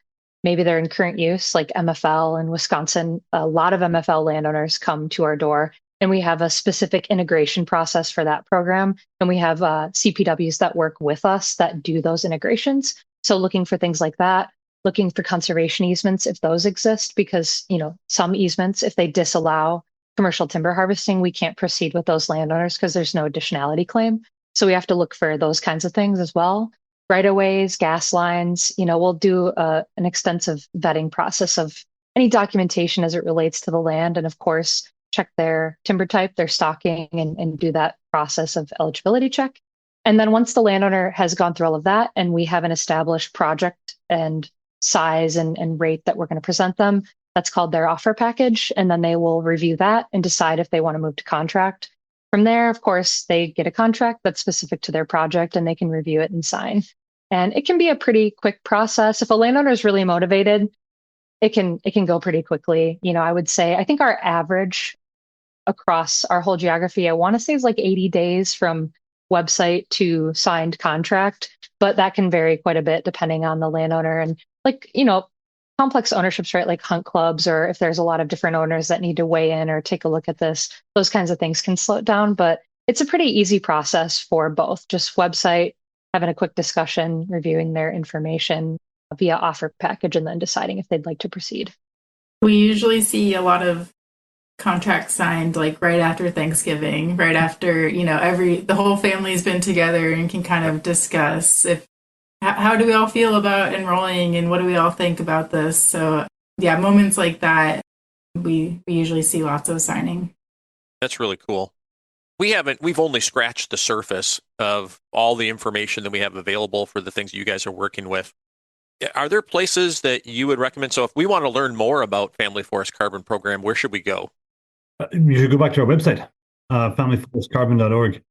Maybe they're in current use, like MFL in Wisconsin. A lot of MFL landowners come to our door, and we have a specific integration process for that program. And we have CPWs that work with us that do those integrations. So looking for things like that, looking for conservation easements if those exist, because some easements, if they disallow commercial timber harvesting, we can't proceed with those landowners because there's no additionality claim. So we have to look for those kinds of things as well. Right-of-ways, gas lines, we'll do an extensive vetting process of any documentation as it relates to the land. And of course, check their timber type, their stocking, and do that process of eligibility check. And then once the landowner has gone through all of that and we have an established project and size and rate that we're going to present them, that's called their offer package. And then they will review that and decide if they want to move to contract. From there, of course, they get a contract that's specific to their project and they can review it and sign. And it can be a pretty quick process. If a landowner is really motivated, it can go pretty quickly. I would say, I think our average across our whole geography, I want to say is like 80 days from website to signed contract, but that can vary quite a bit depending on the landowner and complex ownerships, right? Like hunt clubs, or if there's a lot of different owners that need to weigh in or take a look at this, those kinds of things can slow it down. But it's a pretty easy process for both. Just website, having a quick discussion, reviewing their information via offer package, and then deciding if they'd like to proceed. We usually see a lot of contracts signed like right after Thanksgiving, right after, the whole family's been together and can kind of discuss how do we all feel about enrolling and what do we all think about this? So yeah, moments like that, we usually see lots of signing. That's really cool. We've only scratched the surface of all the information that we have available for the things you guys are working with. Are there places that you would recommend? So if we want to learn more about Family Forest Carbon Program, where should we go? You should go back to our website, familyforestcarbon.org.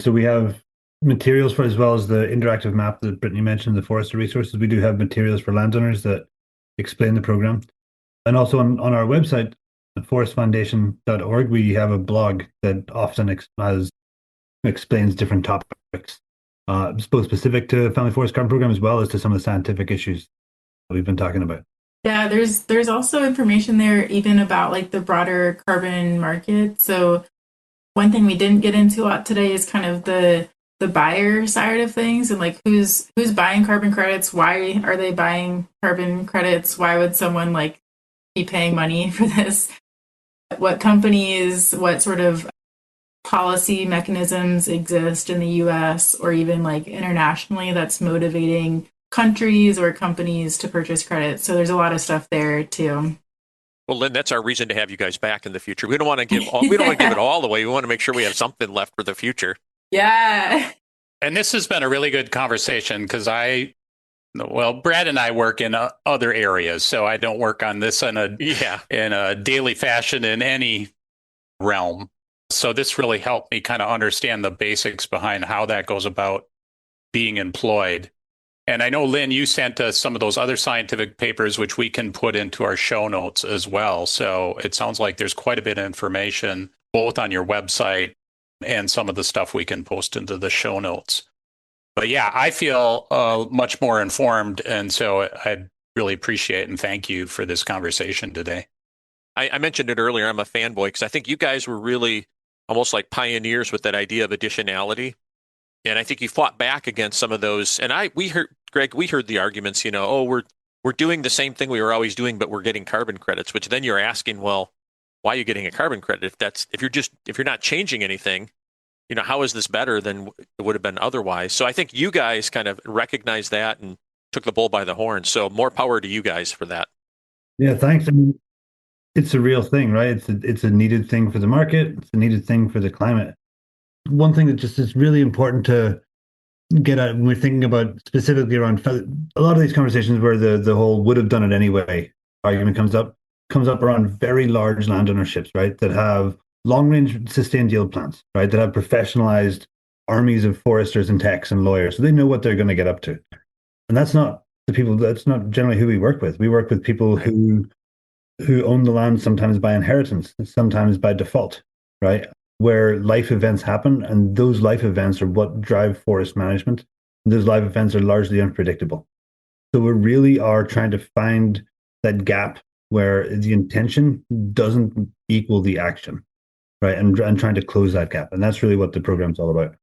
So we have materials for, as well as the interactive map that Brittany mentioned, the forester resources. We do have materials for landowners that explain the program. And also on our website, forestfoundation.org, we have a blog that often explains different topics, both specific to Family Forest Carbon Program as well as to some of the scientific issues that we've been talking about. Yeah, there's also information there even about like the broader carbon market. So one thing we didn't get into a lot today is kind of the buyer side of things and like who's buying carbon credits, why are they buying carbon credits, why would someone like be paying money for this, what companies, what sort of policy mechanisms exist in the US or even like internationally that's motivating countries or companies to purchase credits. So there's a lot of stuff there too. Well, Lynn, that's our reason to have you guys back in the future. We don't want to give it all away. We want to make sure we have something left for the future. Yeah. And this has been a really good conversation because Brad and I work in other areas, so I don't work on this in a daily fashion in any realm. So this really helped me kind of understand the basics behind how that goes about being employed. And I know, Lynn, you sent us some of those other scientific papers, which we can put into our show notes as well. So it sounds like there's quite a bit of information both on your website and some of the stuff we can post into the show notes. But yeah, I feel much more informed. And so I really appreciate and thank you for this conversation today. I mentioned it earlier. I'm a fanboy because I think you guys were really almost like pioneers with that idea of additionality. And I think you fought back against some of those. And we heard the arguments, we're doing the same thing we were always doing, but we're getting carbon credits, which then you're asking, well, why are you getting a carbon credit if you're not changing anything? How is this better than it would have been otherwise? So I think you guys kind of recognized that and took the bull by the horn. So more power to you guys for that. Yeah, thanks. I mean, it's a real thing, right? It's a needed thing for the market. It's a needed thing for the climate. One thing that just is really important to get at when we're thinking about specifically around a lot of these conversations where the whole would have done it anyway argument comes up around very large land ownerships, right? That have long range sustained yield plans, right? That have professionalized armies of foresters and techs and lawyers. So they know what they're going to get up to. And that's not generally who we work with. We work with people who own the land sometimes by inheritance, sometimes by default, right? Where life events happen, and those life events are what drive forest management. And those life events are largely unpredictable. So we really are trying to find that gap where the intention doesn't equal the action, right? And trying to close that gap. And that's really what the program's all about.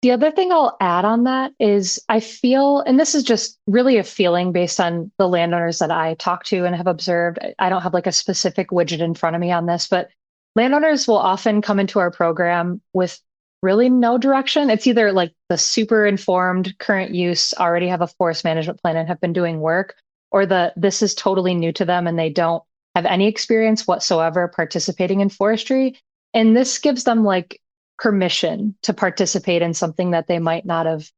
The other thing I'll add on that is I feel, and this is just really a feeling based on the landowners that I talk to and have observed. I don't have like a specific widget in front of me on this, but landowners will often come into our program with really no direction. It's either like the super informed current use, already have a forest management plan and have been doing work, or this is totally new to them and they don't have any experience whatsoever participating in forestry. And this gives them like permission to participate in something that they might not have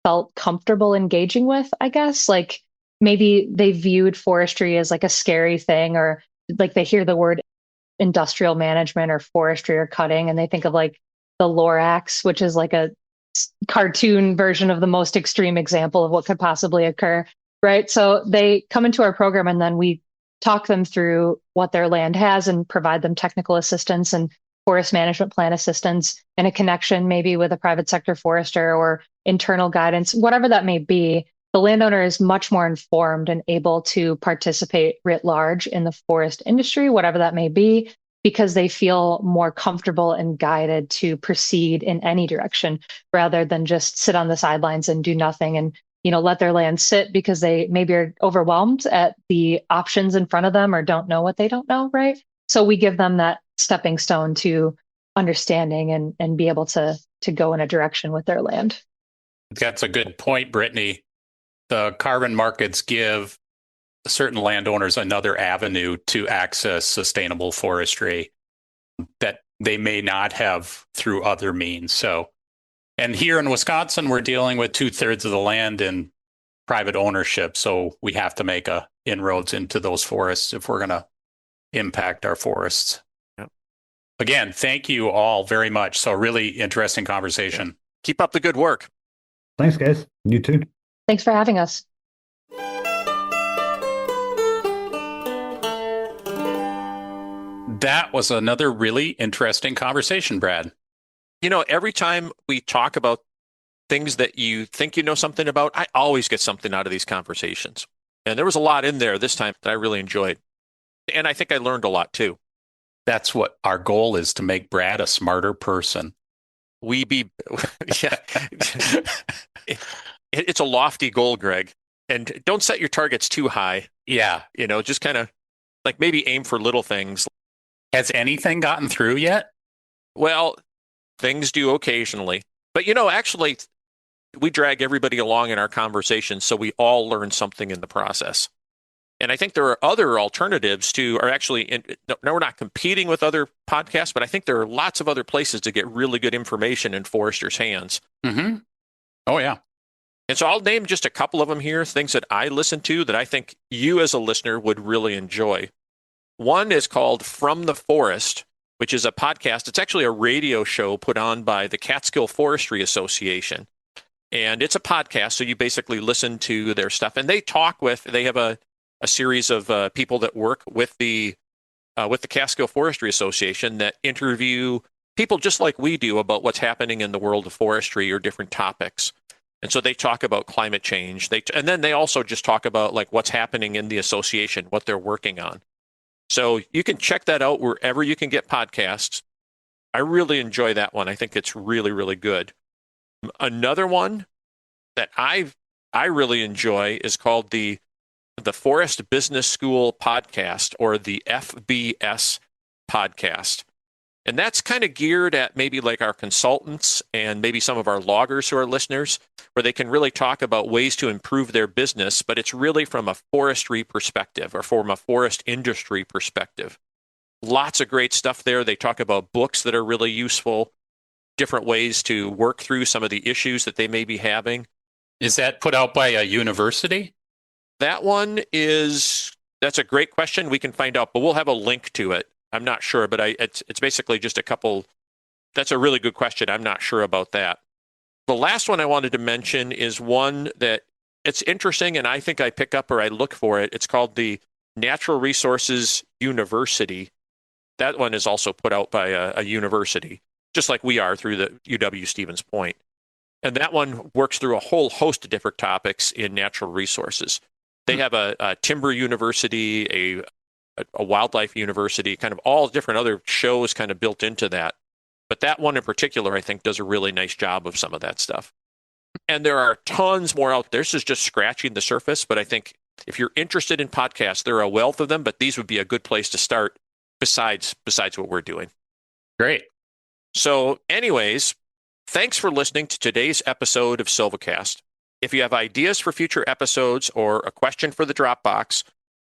felt comfortable engaging with, I guess. Like maybe they viewed forestry as like a scary thing, or like they hear the word industrial management or forestry or cutting and they think of like the Lorax, which is like a cartoon version of the most extreme example of what could possibly occur, right? So they come into our program and then we talk them through what their land has and provide them technical assistance and forest management plan assistance and a connection maybe with a private sector forester or internal guidance, whatever that may be. The landowner is much more informed and able to participate writ large in the forest industry, whatever that may be, because they feel more comfortable and guided to proceed in any direction rather than just sit on the sidelines and do nothing and let their land sit because they maybe are overwhelmed at the options in front of them or don't know what they don't know, right? So we give them that stepping stone to understanding and be able to go in a direction with their land. That's a good point, Brittany. The carbon markets give certain landowners another avenue to access sustainable forestry that they may not have through other means. So, and here in Wisconsin, we're dealing with 2/3 of the land in private ownership. So we have to make inroads into those forests if we're going to impact our forests. Yep. Again, thank you all very much. So really interesting conversation. Yeah. Keep up the good work. Thanks, guys. You too. Thanks for having us. That was another really interesting conversation, Brad. Every time we talk about things that you think you know something about, I always get something out of these conversations. And there was a lot in there this time that I really enjoyed. And I think I learned a lot too. That's what our goal is, to make Brad a smarter person. Yeah. It's a lofty goal, Greg. And don't set your targets too high. Yeah. Just kind of like maybe aim for little things. Has anything gotten through yet? Well, things do occasionally. But, actually, we drag everybody along in our conversation so we all learn something in the process. And I think there are other alternatives to, or actually, no, we're not competing with other podcasts, but I think there are lots of other places to get really good information in foresters' hands. Mm-hmm. Oh, yeah. And so I'll name just a couple of them here, things that I listen to that I think you as a listener would really enjoy. One is called From the Forest, which is a podcast. It's actually a radio show put on by the Catskill Forestry Association. And it's a podcast, so you basically listen to their stuff. And they have a series of people that work with the Catskill Forestry Association that interview people just like we do about what's happening in the world of forestry or different topics. And so they talk about climate change. And then they also just talk about like what's happening in the association, what they're working on. So you can check that out wherever you can get podcasts. I really enjoy that one. I think it's really, really good. Another one that I really enjoy is called the Forest Business School Podcast, or the FBS podcast. And that's kind of geared at maybe like our consultants and maybe some of our loggers who are listeners, where they can really talk about ways to improve their business, but it's really from a forestry perspective or from a forest industry perspective. Lots of great stuff there. They talk about books that are really useful, different ways to work through some of the issues that they may be having. Is that put out by a university? That's a great question. We can find out, but we'll have a link to it. I'm not sure, but it's basically just a couple. That's a really good question. I'm not sure about that. The last one I wanted to mention is one that it's interesting, and I think I pick up or I look for it. It's called the Natural Resources University. That one is also put out by a university, just like we are through the UW-Stevens Point. And that one works through a whole host of different topics in natural resources. They have a timber university, a wildlife university, kind of all different other shows kind of built into that. But that one in particular, I think, does a really nice job of some of that stuff. And there are tons more out there. This is just scratching the surface, but I think if you're interested in podcasts, there are a wealth of them, but these would be a good place to start besides what we're doing. Great. So anyways, thanks for listening to today's episode of SilviCast. If you have ideas for future episodes or a question for the Dropbox,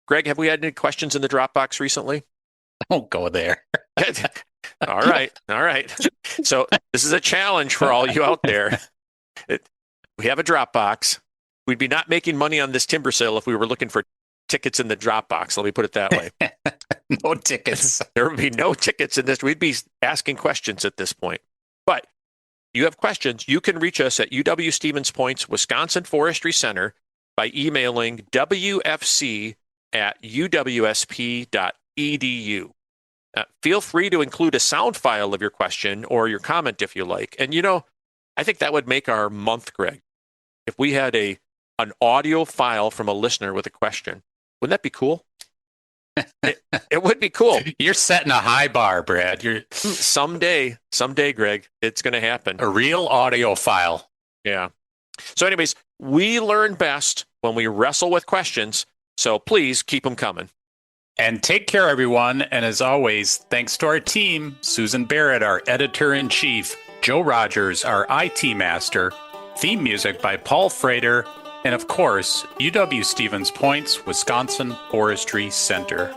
Greg, have we had any questions in the Dropbox recently? Don't go there. All right. So this is a challenge for all you out there. We have a Dropbox. We'd be not making money on this timber sale if we were looking for tickets in the Dropbox. Let me put it that way. No tickets. There would be no tickets in this. We'd be asking questions at this point. But you have questions, you can reach us at UW-Stevens Point's Wisconsin Forestry Center by emailing wfc@uwsp.edu. Feel free to include a sound file of your question or your comment if you like. And I think that would make our month, Greg. If we had an audio file from a listener with a question, wouldn't that be cool? It would be cool. You're setting a high bar, Brad. Someday, Greg, it's going to happen. A real audio file. Yeah. So anyways, we learn best when we wrestle with questions. So please keep them coming. And take care, everyone. And as always, thanks to our team, Susan Barrett, our editor-in-chief, Joe Rogers, our IT master, theme music by Paul Frater, and of course, UW-Stevens Point's Wisconsin Forestry Center.